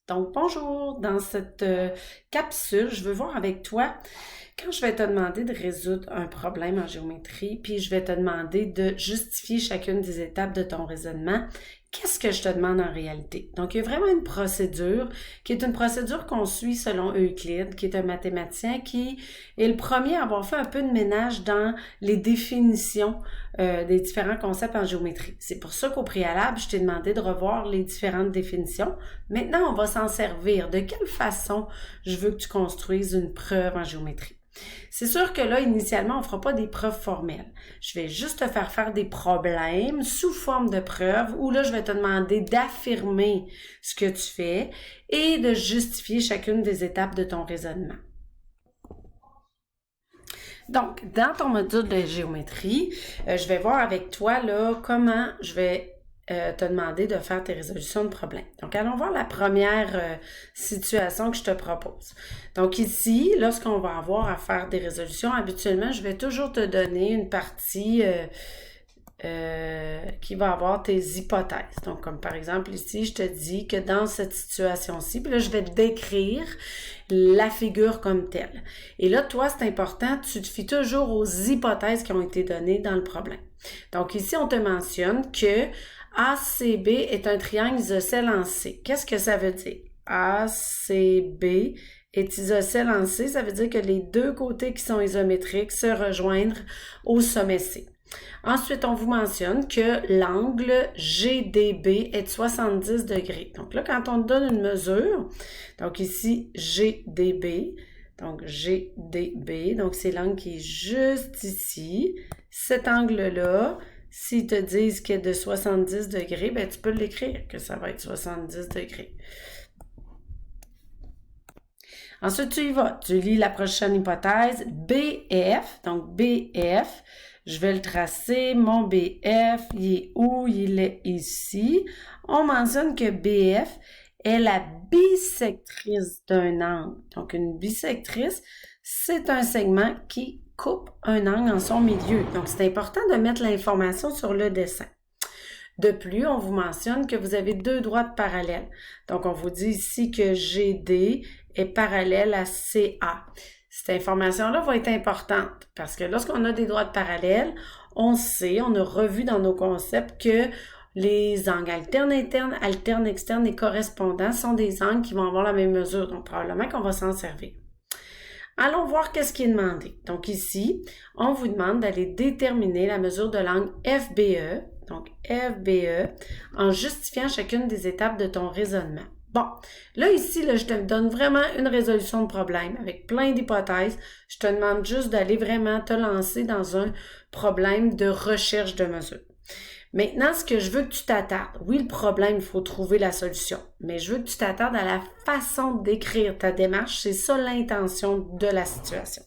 Donc, bonjour! Dans cette capsule, je veux voir avec toi quand je vais te demander de résoudre un problème en géométrie, puis je vais te demander de justifier chacune des étapes de ton raisonnement. Qu'est-ce que je te demande en réalité? Donc, il y a vraiment une procédure qui est une procédure qu'on suit selon Euclide, qui est un mathématicien qui est le premier à avoir fait un peu de ménage dans les définitions des différents concepts en géométrie. C'est pour ça qu'au préalable, je t'ai demandé de revoir les différentes définitions. Maintenant, on va s'en servir. De quelle façon je veux que tu construises une preuve en géométrie? C'est sûr que là, initialement, on ne fera pas des preuves formelles. Je vais juste te faire des problèmes sous forme de preuves où là, je vais te demander d'affirmer ce que tu fais et de justifier chacune des étapes de ton raisonnement. Donc, dans ton module de géométrie, je vais voir avec toi là comment je vais te demander de faire tes résolutions de problèmes. Donc, allons voir la première situation que je te propose. Donc ici, lorsqu'on va avoir à faire des résolutions, habituellement, je vais toujours te donner une partie qui va avoir tes hypothèses. Donc, comme par exemple ici, je te dis que dans cette situation-ci, puis là, je vais te décrire la figure comme telle. Et là, toi, c'est important, tu te fies toujours aux hypothèses qui ont été données dans le problème. Donc ici, on te mentionne que ACB est un triangle isocèle en C. Qu'est-ce que ça veut dire? ACB est isocèle en C, ça veut dire que les deux côtés qui sont isométriques se rejoignent au sommet C. Ensuite, on vous mentionne que l'angle GDB est de 70 degrés. Donc là, quand on te donne une mesure, donc ici GDB, donc c'est l'angle qui est juste ici. Cet angle-là, s'ils te disent qu'il est de 70 degrés, ben tu peux l'écrire que ça va être 70 degrés. Ensuite, tu y vas. Tu lis la prochaine hypothèse, BF. Donc, BF, je vais le tracer. Mon BF, il est où? Il est ici. On mentionne que BF est la bisectrice d'un angle. Donc, une bisectrice, c'est un segment qui coupe un angle en son milieu. Donc, c'est important de mettre l'information sur le dessin. De plus, on vous mentionne que vous avez deux droites parallèles. Donc, on vous dit ici que GD est parallèle à CA. Cette information-là va être importante parce que lorsqu'on a des droites parallèles, on sait, on a revu dans nos concepts que les angles alternes internes, alternes externes et correspondants sont des angles qui vont avoir la même mesure. Donc, probablement qu'on va s'en servir. Allons voir qu'est-ce qui est demandé. Donc ici, on vous demande d'aller déterminer la mesure de l'angle FBE, donc FBE, en justifiant chacune des étapes de ton raisonnement. Bon, là ici, là, je te donne vraiment une résolution de problème avec plein d'hypothèses. Je te demande juste d'aller vraiment te lancer dans un problème de recherche de mesure. Maintenant, ce que je veux que tu t'attardes, oui, le problème, il faut trouver la solution, mais je veux que tu t'attardes à la façon d'écrire ta démarche. C'est ça l'intention de la situation.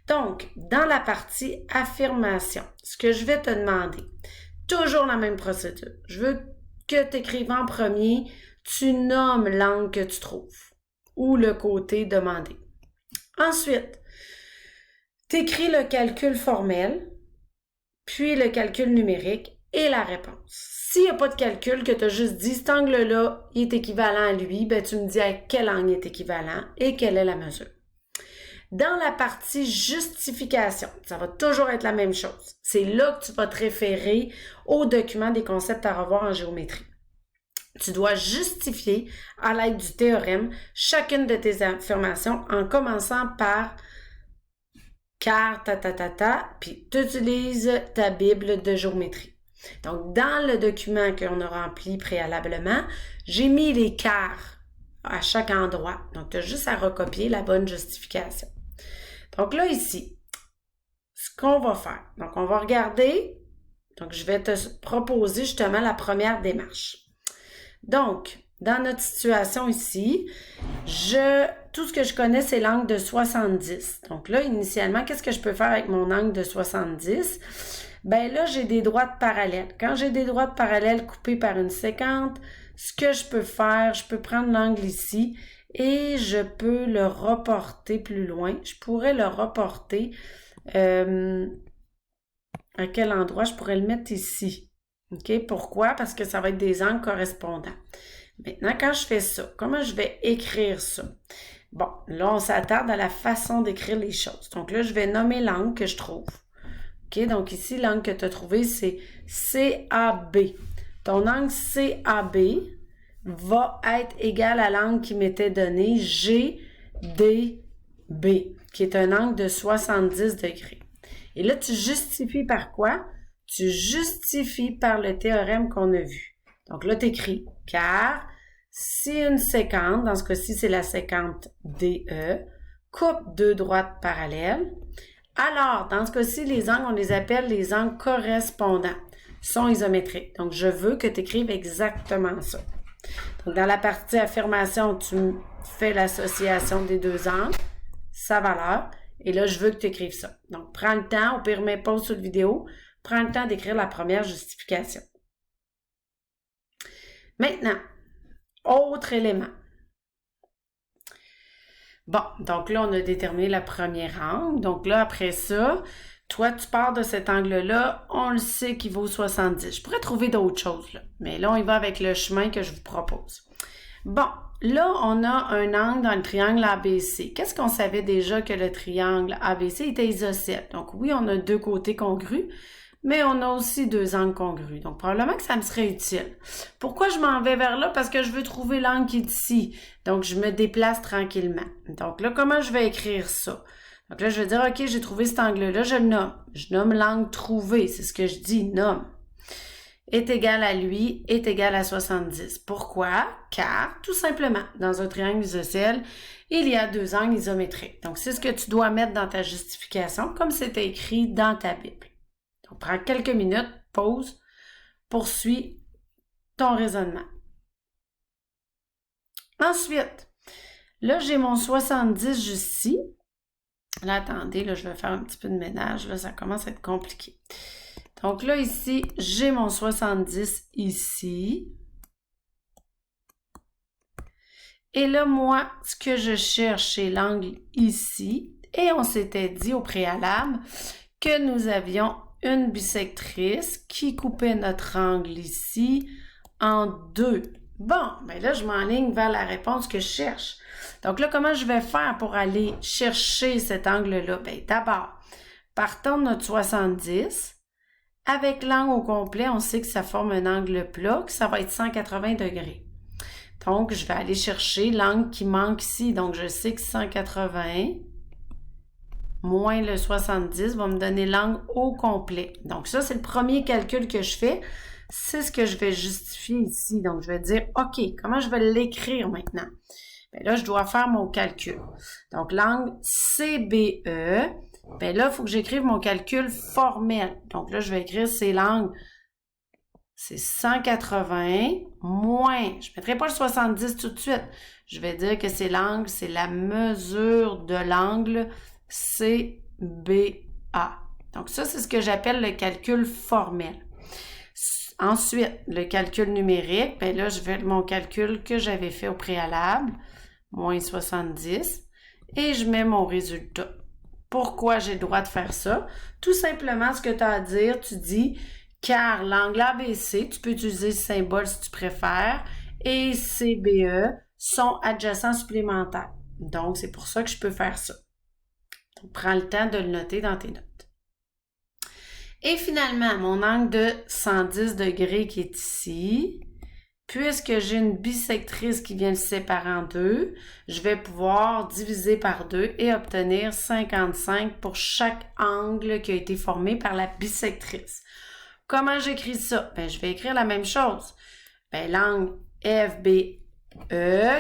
Donc, dans la partie affirmation, ce que je vais te demander, toujours la même procédure. Je veux que tu écrives en premier, tu nommes l'angle que tu trouves ou le côté demandé. Ensuite, tu écris le calcul formel, puis le calcul numérique et la réponse. S'il n'y a pas de calcul, que tu as juste dit cet angle-là, il est équivalent à lui, ben tu me dis à quel angle il est équivalent et quelle est la mesure. Dans la partie justification, ça va toujours être la même chose. C'est là que tu vas te référer au document des concepts à revoir en géométrie. Tu dois justifier à l'aide du théorème chacune de tes affirmations en commençant par car puis tu utilises ta Bible de géométrie. Donc, dans le document qu'on a rempli préalablement, j'ai mis les quarts à chaque endroit. Donc, tu as juste à recopier la bonne justification. Donc là, ici, ce qu'on va faire, donc on va regarder, donc je vais te proposer justement la première démarche. Donc, dans notre situation ici, tout ce que je connais, c'est l'angle de 70. Donc là, initialement, qu'est-ce que je peux faire avec mon angle de 70? Ben là, j'ai des droites parallèles. Quand j'ai des droites parallèles coupées par une séquente, ce que je peux faire, je peux prendre l'angle ici et je peux le reporter plus loin. Je pourrais le reporter à quel endroit? Je pourrais le mettre ici. OK? Pourquoi? Parce que ça va être des angles correspondants. Maintenant, quand je fais ça, comment je vais écrire ça? Bon, là, on s'attarde à la façon d'écrire les choses. Donc là, je vais nommer l'angle que je trouve. OK? Donc ici, l'angle que tu as trouvé, c'est CAB. Ton angle CAB va être égal à l'angle qui m'était donné GDB, qui est un angle de 70 degrés. Et là, tu justifies par quoi? Tu justifies par le théorème qu'on a vu. Donc là, tu écris car si une séquente, dans ce cas-ci, c'est la séquente DE, coupe deux droites parallèles, alors, dans ce cas-ci, les angles, on les appelle les angles correspondants, sont isométriques. Donc, je veux que tu écrives exactement ça. Donc, dans la partie affirmation, tu fais l'association des deux angles, sa valeur, et là, je veux que tu écrives ça. Donc, prends le temps, au pire, mets pause sur la vidéo, prends le temps d'écrire la première justification. Maintenant, autre élément. Bon, donc là, on a déterminé la première angle. Donc là, après ça, toi, tu pars de cet angle-là, on le sait qu'il vaut 70. Je pourrais trouver d'autres choses, là. Mais là, on y va avec le chemin que je vous propose. Bon, là, on a un angle dans le triangle ABC. Qu'est-ce qu'on savait déjà que le triangle ABC était isocèle? Donc oui, on a deux côtés congrus, mais on a aussi deux angles congrus. Donc, probablement que ça me serait utile. Pourquoi je m'en vais vers là? Parce que je veux trouver l'angle qui est ici. Donc, je me déplace tranquillement. Donc là, comment je vais écrire ça? Donc là, je vais dire, OK, j'ai trouvé cet angle-là, je le nomme. Je nomme l'angle trouvé. C'est ce que je dis, nomme. Est égal à lui, est égal à 70. Pourquoi? Car, tout simplement, dans un triangle isocèle, il y a deux angles isométriques. Donc, c'est ce que tu dois mettre dans ta justification, comme c'était écrit dans ta Bible. Donc, prends quelques minutes, pause, poursuis ton raisonnement. Ensuite, là, j'ai mon 70 juste ici. Là, attendez, là, je vais faire un petit peu de ménage. Là, ça commence à être compliqué. Donc là, ici, j'ai mon 70 ici. Et là, moi, ce que je cherche, c'est l'angle ici. Et on s'était dit au préalable que nous avions une bisectrice qui coupait notre angle ici en deux. Bon, ben là, je m'enligne vers la réponse que je cherche. Donc là, comment je vais faire pour aller chercher cet angle-là? Ben d'abord, partons de notre 70. Avec l'angle au complet, on sait que ça forme un angle plat, que ça va être 180 degrés. Donc, je vais aller chercher l'angle qui manque ici. Donc, je sais que 180 moins le 70 va me donner l'angle au complet. Donc, ça, c'est le premier calcul que je fais. C'est ce que je vais justifier ici. Donc, je vais dire, OK, comment je vais l'écrire maintenant? Bien là, je dois faire mon calcul. Donc, l'angle CBE, bien là, il faut que j'écrive mon calcul formel. Donc là, je vais écrire c'est l'angle, c'est 180 moins, je ne mettrai pas le 70 tout de suite. Je vais dire que c'est l'angle, c'est la mesure de l'angle CBA. Donc ça, c'est ce que j'appelle le calcul formel. Ensuite, le calcul numérique, bien là, je vais mon calcul que j'avais fait au préalable, moins 70, et je mets mon résultat. Pourquoi j'ai le droit de faire ça? Tout simplement, ce que tu as à dire, tu dis, car l'angle ABC, tu peux utiliser ce symbole si tu préfères, et CBE sont adjacents supplémentaires. Donc, c'est pour ça que je peux faire ça. Donc, prends le temps de le noter dans tes notes. Et finalement, mon angle de 110 degrés qui est ici, puisque j'ai une bisectrice qui vient le séparer en deux, je vais pouvoir diviser par deux et obtenir 55 pour chaque angle qui a été formé par la bisectrice. Comment j'écris ça? Bien, je vais écrire la même chose. Bien, l'angle FBE,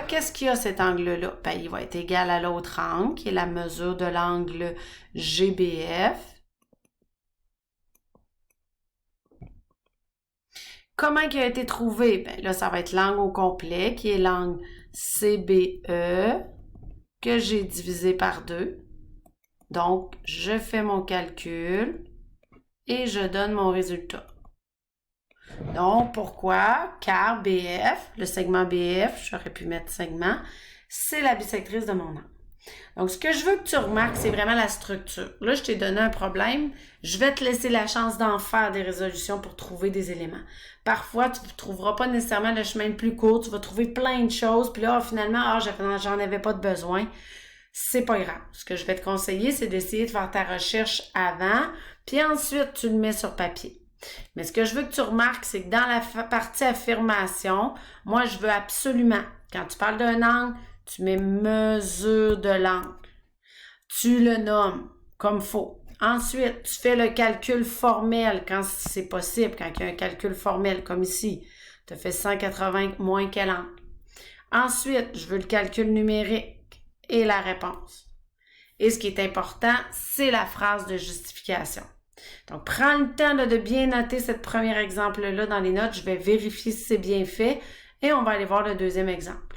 qu'est-ce qu'il y a cet angle-là? Bien, il va être égal à l'autre angle, qui est la mesure de l'angle GBF. Comment il a été trouvé? Bien là, ça va être l'angle au complet, qui est l'angle CBE, que j'ai divisé par 2. Donc, je fais mon calcul et je donne mon résultat. Donc, pourquoi? Car BF, le segment BF, j'aurais pu mettre segment, c'est la bisectrice de mon angle. Donc, ce que je veux que tu remarques, c'est vraiment la structure. Là, je t'ai donné un problème. Je vais te laisser la chance d'en faire des résolutions pour trouver des éléments. Parfois, tu ne trouveras pas nécessairement le chemin le plus court. Tu vas trouver plein de choses. Puis là, finalement, j'en avais pas de besoin. C'est pas grave. Ce que je vais te conseiller, c'est d'essayer de faire ta recherche avant. Puis ensuite, tu le mets sur papier. Mais ce que je veux que tu remarques, c'est que dans la partie affirmation, moi, je veux absolument, quand tu parles d'un angle, tu mets mesure de l'angle. Tu le nommes comme faut. Ensuite, tu fais le calcul formel quand c'est possible, quand il y a un calcul formel comme ici. Tu fais 180 moins quel angle. Ensuite, je veux le calcul numérique et la réponse. Et ce qui est important, c'est la phrase de justification. Donc, prends le temps de bien noter ce premier exemple-là dans les notes. Je vais vérifier si c'est bien fait et on va aller voir le deuxième exemple.